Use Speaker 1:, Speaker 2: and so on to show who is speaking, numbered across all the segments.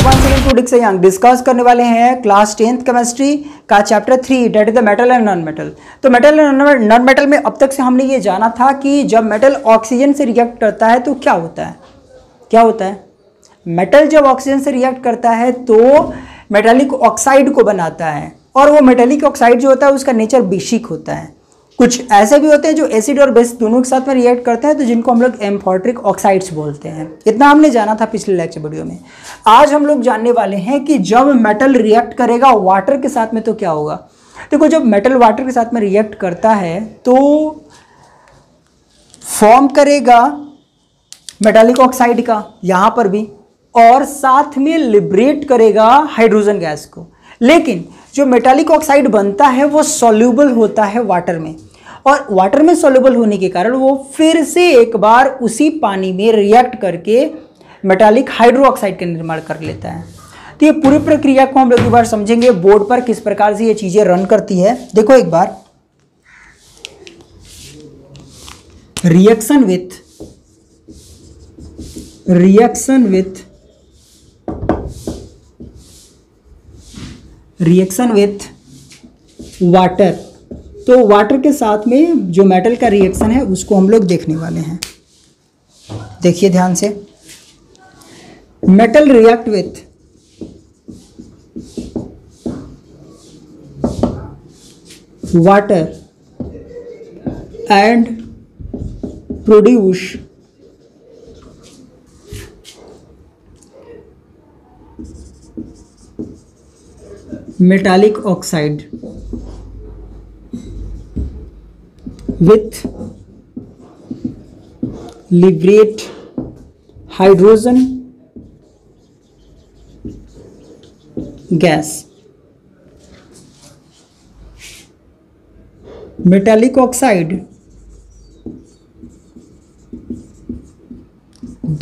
Speaker 1: Discuss करने वाले हैं क्लास 10th केमिस्ट्री का chapter 3 that is the metal and non metal. तो मेटल एंड नॉन मेटल में अब तक से हमने ये जाना था कि जब मेटल ऑक्सीजन से रिएक्ट करता है तो क्या होता है, क्या होता है। मेटल जब ऑक्सीजन से रिएक्ट करता है तो मेटालिक ऑक्साइड को बनाता है, और वो मेटालिक ऑक्साइड जो होता है उसका नेचर बेसिक होता है। कुछ ऐसे भी होते हैं जो एसिड और बेस दोनों के साथ में रिएक्ट करते हैं, तो जिनको हम लोग एम्फोटरिक ऑक्साइड्स बोलते हैं। इतना हमने जाना था पिछले लेक्चर वीडियो में। आज हम लोग जानने वाले हैं कि जब मेटल रिएक्ट करेगा वाटर के साथ में तो क्या होगा। देखो, जब मेटल वाटर के साथ में रिएक्ट करता है तो फॉर्म करेगा मेटालिक ऑक्साइड का यहाँ पर भी, और साथ में लिबरेट करेगा हाइड्रोजन गैस को। लेकिन जो मेटालिक ऑक्साइड बनता है वो सॉल्यूबल होता है वाटर में, और वाटर में सॉल्यूबल होने के कारण वो फिर से एक बार उसी पानी में रिएक्ट करके मेटालिक हाइड्रो ऑक्साइड का निर्माण कर लेता है। तो ये पूरी प्रक्रिया को हम लोग एक बार समझेंगे बोर्ड पर किस प्रकार से ये चीजें रन करती है। देखो एक बार, रिएक्शन विथ वाटर। तो वाटर के साथ में जो मेटल का रिएक्शन है उसको हम लोग देखने वाले हैं। देखिए ध्यान से, metal react with water and produce metallic oxide with liberate hydrogen gas। metallic oxide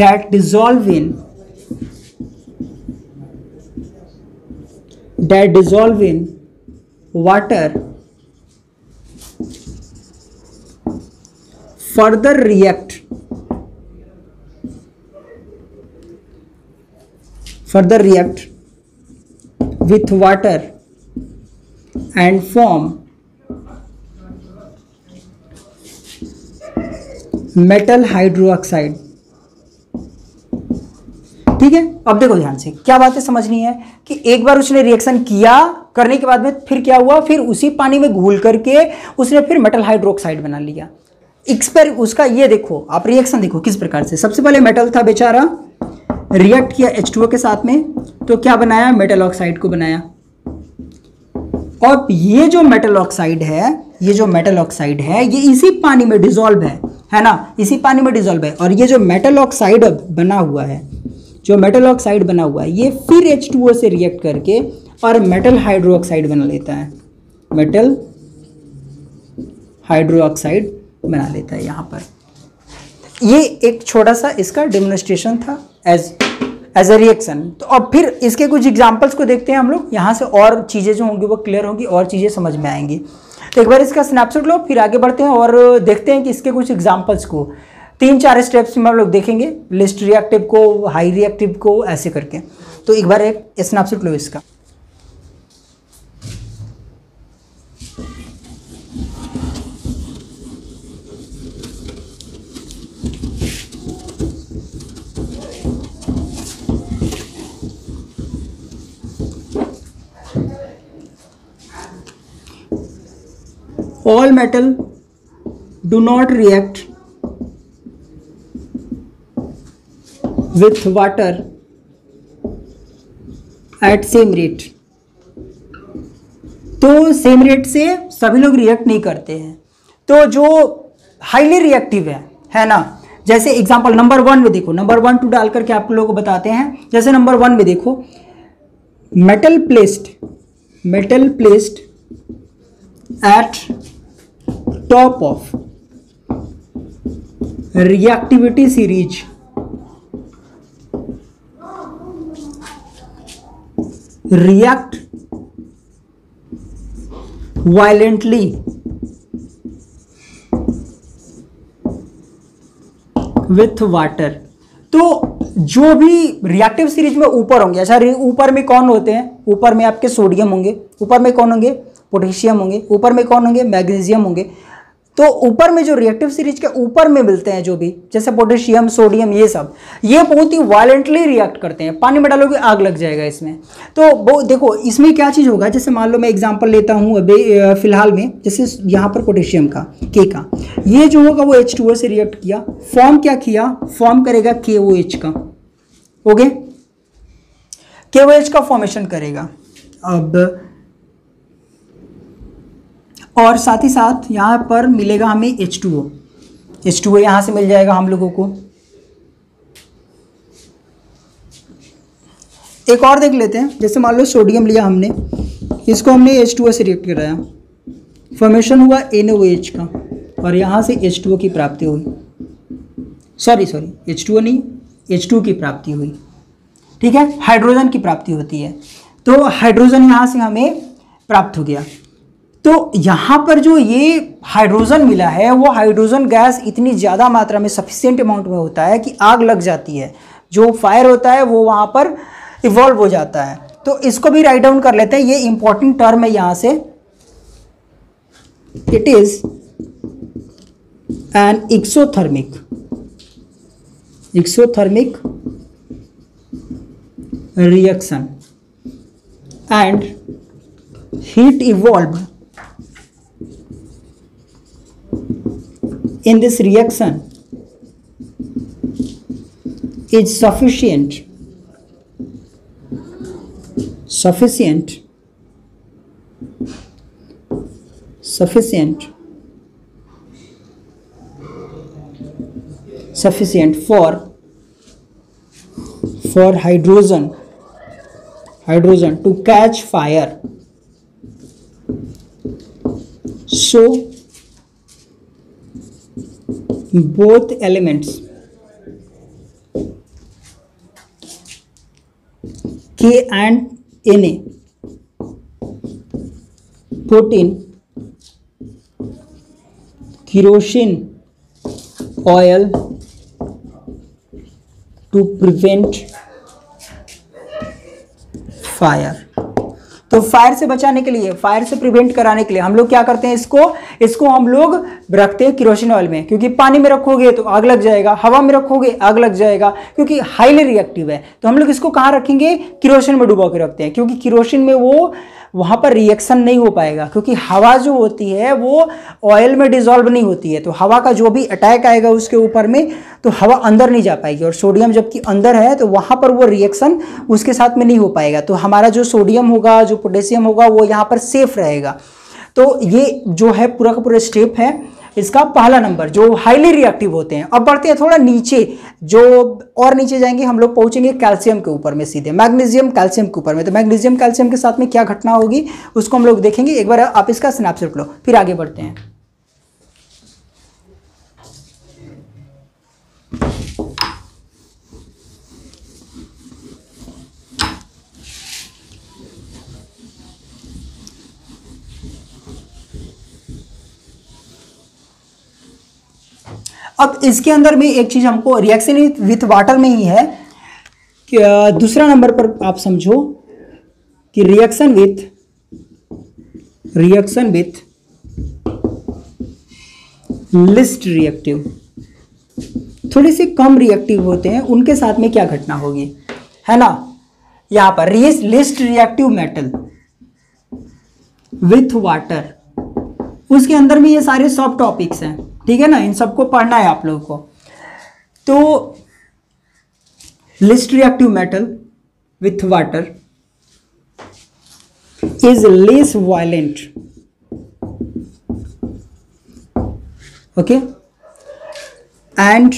Speaker 1: that dissolve in water further react with water and form metal hydroxide। ठीक है, अब देखो ध्यान से, क्या बातें समझनी है कि एक बार उसने रिएक्शन किया, करने के बाद में फिर क्या हुआ, फिर उसी पानी में घुल करके उसने फिर मेटल हाइड्रोक्साइड बना लिया। उसका ये देखो, आप रिएक्शन देखो किस प्रकार से। सबसे पहले मेटल था बेचारा, रिएक्ट किया H2O के साथ में, तो क्या बनाया, मेटल ऑक्साइड को बनाया। और ये जो मेटल ऑक्साइड है ये इसी पानी में डिसॉल्व है ना, इसी पानी में डिसॉल्व है। और ये जो मेटल ऑक्साइड बना हुआ है ये फिर H2O से रिएक्ट करके और मेटल हाइड्रोक्साइड बना लेता है, मेटल हाइड्रोक्साइड बना लेता है। यहाँ पर ये एक छोटा सा इसका डेमोन्स्ट्रेशन था एज अ रिएक्शन। तो अब फिर इसके कुछ एग्जांपल्स को देखते हैं हम लोग, यहाँ से और चीज़ें जो होंगी वो क्लियर होंगी और चीज़ें समझ में आएंगी। तो एक बार इसका स्नैपशॉट लो, फिर आगे बढ़ते हैं और देखते हैं कि इसके कुछ एग्जांपल्स को 3-4 स्टेप्स में हम लोग देखेंगे, लिस्ट रिएक्टिव को, हाई रिएक्टिव को, ऐसे करके। तो एक बार एक स्नैपशॉट लो इसका। All metal do not react with water at same rate। तो सेम रेट से सभी लोग रिएक्ट नहीं करते हैं। तो जो हाईली रिएक्टिव है ना, जैसे एग्जांपल नंबर 1 में देखो, नंबर 1 2 डाल करके आप लोगों को बताते हैं। जैसे नंबर 1 में देखो, metal placed at top of reactivity series react violently with water। तो जो भी रिएक्टिव सीरीज में ऊपर होंगे, अच्छा ऊपर में कौन होते हैं, ऊपर में आपके सोडियम होंगे, ऊपर में कौन होंगे, पोटेशियम होंगे, ऊपर में कौन होंगे, मैग्नीशियम होंगे। तो ऊपर में जो रिएक्टिव सीरीज के ऊपर में मिलते हैं जो भी, जैसे पोटेशियम, सोडियम, ये सब ये बहुत ही वायलेंटली रिएक्ट करते हैं। पानी में डालोगे आग लग जाएगा इसमें। तो वो देखो इसमें क्या चीज़ होगा, जैसे मान लो मैं एग्जांपल लेता हूँ अभी फिलहाल में, जैसे यहाँ पर पोटेशियम का के का, ये जो होगा वो H2O से रिएक्ट किया, फॉर्म क्या किया, फॉर्म करेगा KOH का, ओके, KOH का फॉर्मेशन करेगा। अब और साथ ही साथ यहाँ पर मिलेगा हमें H2O यहाँ से मिल जाएगा हम लोगों को। एक और देख लेते हैं, जैसे मान लो सोडियम लिया हमने, इसको हमने H2O से रिएक्ट कराया, फॉर्मेशन हुआ NaOH का, और यहाँ से H2O की प्राप्ति हुई, सॉरी H2O नहीं, H2 की प्राप्ति हुई, ठीक है, हाइड्रोजन की प्राप्ति होती है। तो हाइड्रोजन यहाँ से हमें प्राप्त हो गया। तो यहाँ पर जो ये हाइड्रोजन मिला है वो हाइड्रोजन गैस इतनी ज़्यादा मात्रा में, सफिशिएंट अमाउंट में होता है कि आग लग जाती है, जो फायर होता है वो वहाँ पर इवॉल्व हो जाता है। तो इसको भी राइट डाउन कर लेते हैं, ये इंपॉर्टेंट टर्म है यहाँ से, it is an exothermic reaction and heat evolved in this reaction is sufficient for hydrogen to catch fire. So both elements K and Na put in kerosene oil to prevent fire. तो fire से बचाने के लिए, fire से prevent कराने के लिए हम लोग क्या करते हैं, इसको हम लोग रखते हैं केरोसिन ऑयल में, क्योंकि पानी में रखोगे तो आग लग जाएगा, हवा में रखोगे आग लग जाएगा, क्योंकि हाईली रिएक्टिव है। तो हम लोग इसको कहाँ रखेंगे, केरोसिन में डुबो के रखते हैं, क्योंकि केरोसिन में वो वहाँ पर रिएक्शन नहीं हो पाएगा, क्योंकि हवा जो होती है वो ऑयल में डिसॉल्व नहीं होती है। तो हवा का जो भी अटैक आएगा उसके ऊपर में, तो हवा अंदर नहीं जा पाएगी, और सोडियम जबकि अंदर है तो वहाँ पर वो रिएक्शन उसके साथ में नहीं हो पाएगा। तो हमारा जो सोडियम होगा, जो पोटेशियम होगा, वो यहाँ पर सेफ रहेगा। तो ये जो है पूरा का पूरा स्टेप है इसका पहला नंबर, जो हाईली रिएक्टिव होते हैं। अब बढ़ते हैं थोड़ा नीचे, जो और नीचे जाएंगे हम लोग पहुंचेंगे कैल्शियम के ऊपर में, सीधे मैग्नीशियम कैल्शियम के ऊपर में। तो मैग्नीशियम कैल्शियम के साथ में क्या घटना होगी उसको हम लोग देखेंगे। एक बार आप इसका स्नैपशॉट लो, फिर आगे बढ़ते हैं। अब इसके अंदर में एक चीज हमको रिएक्शन विथ वाटर में ही है कि दूसरा नंबर पर आप समझो कि रिएक्शन विथ लिस्ट रिएक्टिव, थोड़ी सी कम रिएक्टिव होते हैं, उनके साथ में क्या घटना होगी, है ना। यहां पर least reactive metal with water, उसके अंदर में ये सारे सब टॉपिक्स हैं, ठीक है ना, इन सबको पढ़ना है आप लोगों को। तो least reactive metal with water is less violent, okay, and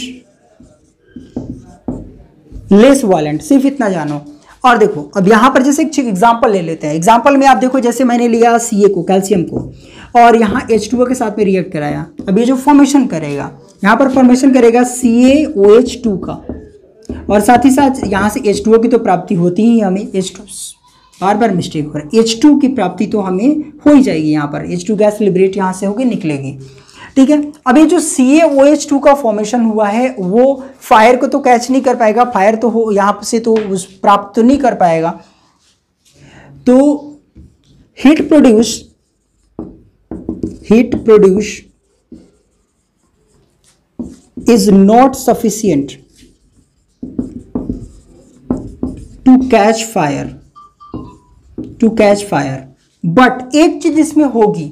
Speaker 1: less violent, सिर्फ इतना जानो। और देखो अब यहां पर जैसे एक एग्जांपल ले लेते हैं। एग्जांपल में आप देखो, जैसे मैंने लिया Ca को, कैल्शियम को, और यहाँ H2O के साथ में रिएक्ट कराया। अब ये जो फॉर्मेशन करेगा, यहाँ पर फॉर्मेशन करेगा CaOH2 का, और साथ ही साथ यहाँ से H2O की तो प्राप्ति होती ही हमें, H2 बार बार मिस्टेक हो रहा है, H2 की प्राप्ति तो हमें हो ही जाएगी। यहाँ पर H2 गैस लिबरेट यहाँ से होगी, निकलेगी। ठीक है। अब ये जो CaOH2 का फॉर्मेशन हुआ है वो फायर को तो कैच नहीं कर पाएगा, फायर तो हो यहां से तो उस प्राप्त तो नहीं कर पाएगा, तो heat produce is not sufficient to catch fire, but एक चीज इसमें होगी,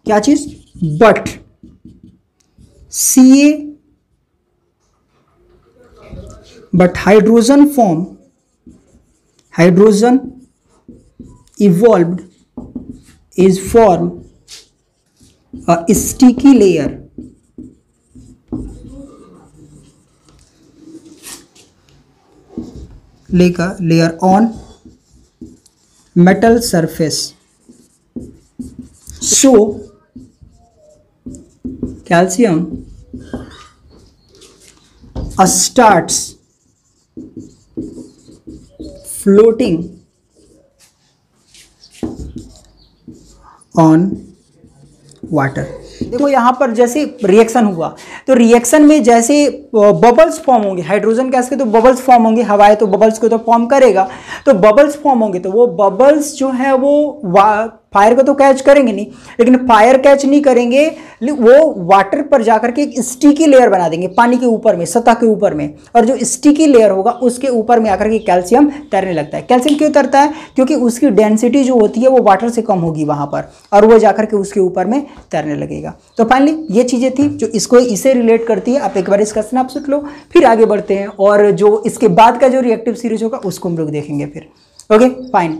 Speaker 1: क्या चीज, but hydrogen evolved is form a sticky layer on metal surface. So calcium starts floating on water. देखो यहाँ पर जैसे रिएक्शन हुआ तो रिएक्शन में जैसे बबल्स फॉर्म होंगे, हाइड्रोजन गैस के तो बबल्स फॉर्म होंगे, हवा है तो बबल्स को तो फॉर्म करेगा, तो बबल्स फॉर्म होंगे तो वो बबल्स जो है वो फायर को तो कैच करेंगे नहीं, लेकिन फायर कैच नहीं करेंगे, वो वाटर पर जाकर के एक स्टिकी लेयर बना देंगे पानी के ऊपर में, सतह के ऊपर में, और जो स्टिकी लेयर होगा उसके ऊपर में आकर के कैल्शियम तैरने लगता है। कैल्शियम क्यों तैरता है? क्योंकि उसकी डेंसिटी जो होती है वो वाटर से कम होगी वहां पर, और वो जाकर के उसके ऊपर में तैरने लगेगा। तो फाइनली ये चीजें थी जो इसे रिलेट करती है। आप एक बार इसका स्नैपशॉट लो, फिर आगे बढ़ते हैं और जो इसके बाद का जो रिएक्टिव सीरीज होगा उसको हम लोग देखेंगे फिर। Okay fine.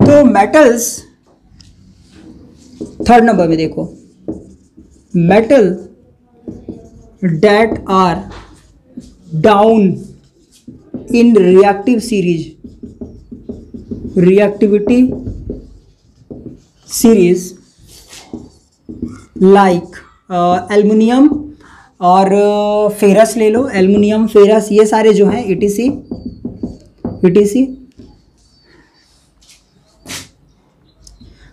Speaker 1: तो मेटल्स, थर्ड नंबर में देखो, metal that are down in reactivity series like aluminium और फेरस ले लो, एल्युमिनियम, फेरस, ये सारे जो हैं ETC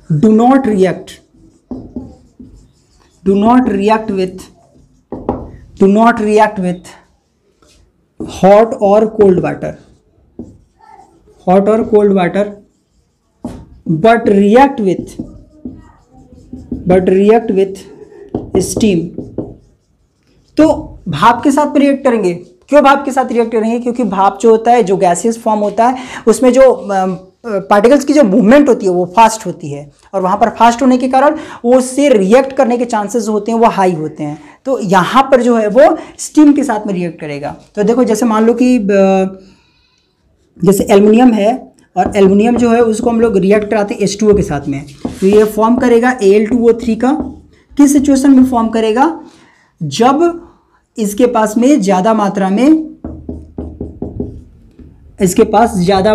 Speaker 1: do not react with hot or cold water, but react with steam. तो भाप के साथ रिएक्ट करेंगे। क्यों भाप के साथ रिएक्ट करेंगे? क्योंकि भाप जो होता है, जो गैसियस फॉर्म होता है, उसमें जो पार्टिकल्स की जो मूवमेंट होती है वो फास्ट होती है, और वहाँ पर फास्ट होने के कारण वो उससे रिएक्ट करने के चांसेस होते हैं वो हाई होते हैं। तो यहाँ पर जो है वो स्टीम के साथ में रिएक्ट करेगा। तो देखो जैसे मान लो कि जैसे एल्युमिनियम है, और एल्युमिनियम जो है उसको हम लोग रिएक्ट कराते हैं H2O के साथ में, तो ये फॉर्म करेगा Al2O3 का। किस सिचुएशन में फॉर्म करेगा? जब इसके पास ज़्यादा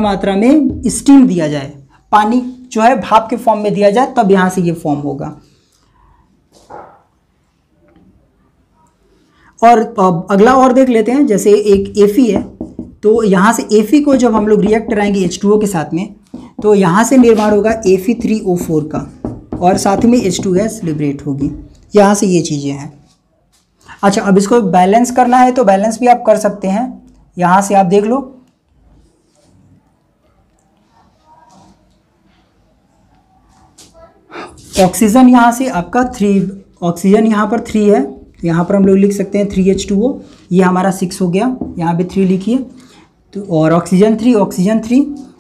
Speaker 1: मात्रा में स्टीम दिया जाए, पानी जो है भाप के फॉर्म में दिया जाए, तब यहां से ये फॉर्म होगा। और अगला और देख लेते हैं, जैसे एक Fe है, तो यहां से Fe को जब हम लोग रिएक्ट कराएंगे H2O के साथ में, तो यहां से निर्माण होगा Fe3O4 का, और साथ में H2 गैस लिबरेट होगी। यहां से ये चीजें हैं। अच्छा, अब इसको बैलेंस करना है तो बैलेंस भी आप कर सकते हैं। यहां से आप देख लो, ऑक्सीजन यहाँ से आपका 3, ऑक्सीजन यहाँ पर 3 है, यहाँ पर हम लोग लिख सकते हैं 3H2O, ये हमारा 6 हो गया, यहाँ पे 3 लिखिए। तो और ऑक्सीजन 3,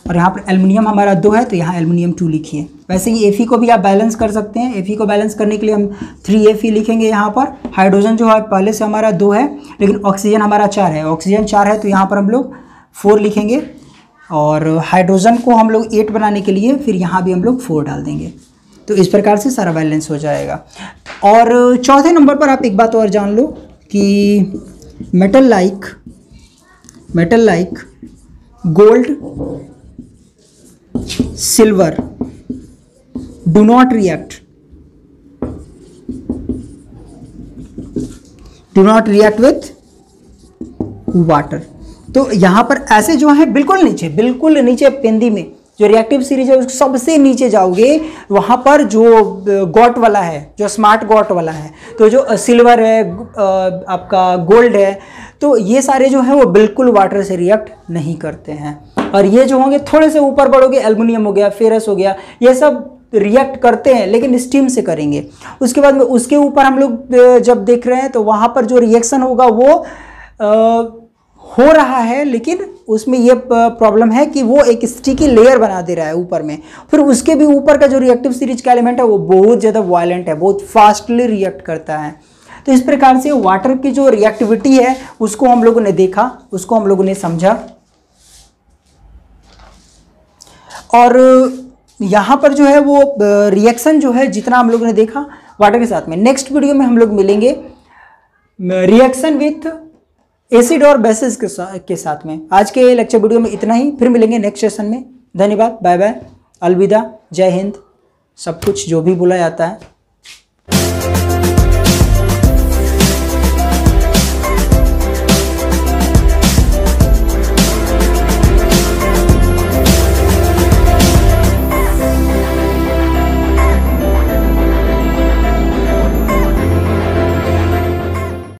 Speaker 1: और यहाँ पर एल्युमिनियम हमारा 2 है, तो यहाँ एल्युमिनियम 2 लिखिए। वैसे ही Fe को भी आप बैलेंस कर सकते हैं। Fe को बैलेंस करने के लिए हम 3Fe लिखेंगे यहाँ पर। हाइड्रोजन जो है पहले से हमारा 2 है, लेकिन ऑक्सीजन हमारा 4 है, ऑक्सीजन 4 है तो यहाँ पर हम लोग 4 लिखेंगे, और हाइड्रोजन को हम लोग 8 बनाने के लिए फिर यहाँ भी हम लोग 4 डाल देंगे। तो इस प्रकार से सारा बैलेंस हो जाएगा। और चौथे नंबर पर आप एक बात और जान लो कि metal like gold, silver do not react do not react with water. तो यहाँ पर ऐसे जो है बिल्कुल नीचे पेंदी में जो रिएक्टिव सीरीज है उसको सबसे नीचे जाओगे, वहाँ पर जो गॉट वाला है, जो स्मार्ट गॉट वाला है, तो जो सिल्वर है, आपका गोल्ड है, तो ये सारे जो है वो बिल्कुल वाटर से रिएक्ट नहीं करते हैं। और ये जो होंगे थोड़े से ऊपर बढ़ोगे, एल्युमिनियम हो गया, फेरस हो गया, ये सब रिएक्ट करते हैं लेकिन स्टीम से करेंगे। उसके बाद में उसके ऊपर हम लोग जब देख रहे हैं तो वहाँ पर जो रिएक्शन होगा वो हो रहा है, लेकिन उसमें ये प्रॉब्लम है कि वो एक स्टिकी लेयर बना दे रहा है ऊपर में। फिर उसके भी ऊपर का जो रिएक्टिव सीरीज का एलिमेंट है वो बहुत ज़्यादा वायलेंट है, बहुत फास्टली रिएक्ट करता है। तो इस प्रकार से वाटर की जो रिएक्टिविटी है उसको हम लोगों ने देखा, उसको हम लोगों ने समझा। और यहाँ पर जो है वो रिएक्शन जो है जितना हम लोगों ने देखा वाटर के साथ में, नेक्स्ट वीडियो में हम लोग मिलेंगे रिएक्शन विथ एसिड और बेसिस के साथ में। आज के लेक्चर वीडियो में इतना ही, फिर मिलेंगे नेक्स्ट सेशन में। धन्यवाद, बाय बाय, अलविदा, जय हिंद, सब कुछ जो भी बोला जाता है।